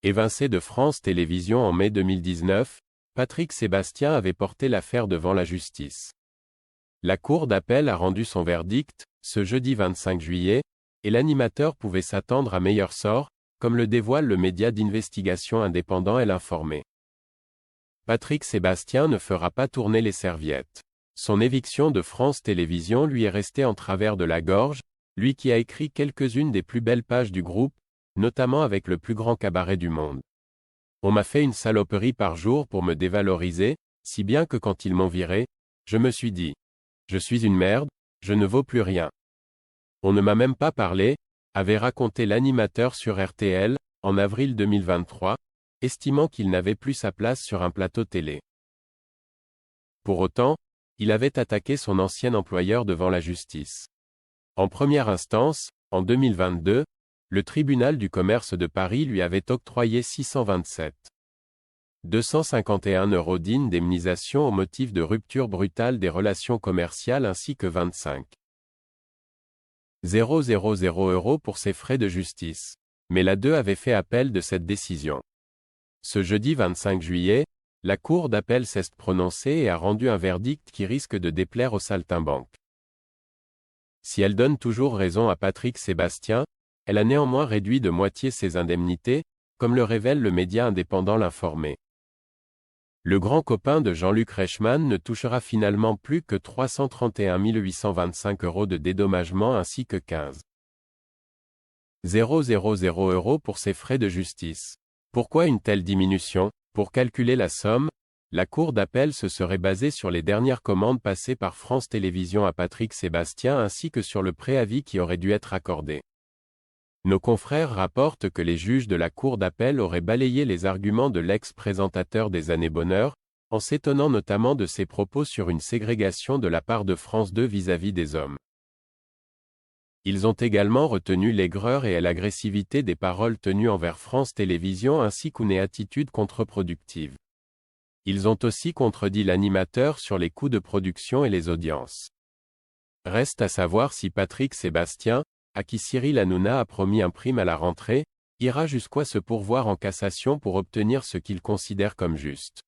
Évincé de France Télévisions en mai 2019, Patrick Sébastien avait porté l'affaire devant la justice. La Cour d'appel a rendu son verdict, ce jeudi 25 juillet, et l'animateur pouvait s'attendre à meilleur sort, comme le dévoile le média d'investigation indépendant Elle Informé. Patrick Sébastien ne fera pas tourner les serviettes. Son éviction de France Télévisions lui est restée en travers de la gorge, lui qui a écrit quelques-unes des plus belles pages du groupe, notamment avec le plus grand cabaret du monde. On m'a fait une saloperie par jour pour me dévaloriser, si bien que quand ils m'ont viré, je me suis dit: je suis une merde, je ne vaux plus rien. On ne m'a même pas parlé, avait raconté l'animateur sur RTL, en avril 2023, estimant qu'il n'avait plus sa place sur un plateau télé. Pour autant, il avait attaqué son ancien employeur devant la justice. En première instance, en 2022, le tribunal du commerce de Paris lui avait octroyé 627,251 € d'indemnisation au motif de rupture brutale des relations commerciales ainsi que 25,000 € pour ses frais de justice. Mais la 2 avait fait appel de cette décision. Ce jeudi 25 juillet, la Cour d'appel s'est prononcée et a rendu un verdict qui risque de déplaire aux saltimbanques. Si elle donne toujours raison à Patrick Sébastien, elle a néanmoins réduit de moitié ses indemnités, comme le révèle le média indépendant L'Informé. Le grand copain de Jean-Luc Reichmann ne touchera finalement plus que 331 825 € de dédommagement ainsi que 15,000 € pour ses frais de justice. Pourquoi une telle diminution? Pour calculer la somme, la Cour d'appel se serait basée sur les dernières commandes passées par France Télévisions à Patrick Sébastien ainsi que sur le préavis qui aurait dû être accordé. Nos confrères rapportent que les juges de la Cour d'appel auraient balayé les arguments de l'ex-présentateur des Années Bonheur, en s'étonnant notamment de ses propos sur une ségrégation de la part de France 2 vis-à-vis des hommes. Ils ont également retenu l'aigreur et l'agressivité des paroles tenues envers France Télévisions ainsi qu'une attitude contre-productive. Ils ont aussi contredit l'animateur sur les coûts de production et les audiences. Reste à savoir si Patrick Sébastien, à qui Cyril Hanouna a promis un prime à la rentrée, ira jusqu'à se pourvoir en cassation pour obtenir ce qu'il considère comme juste.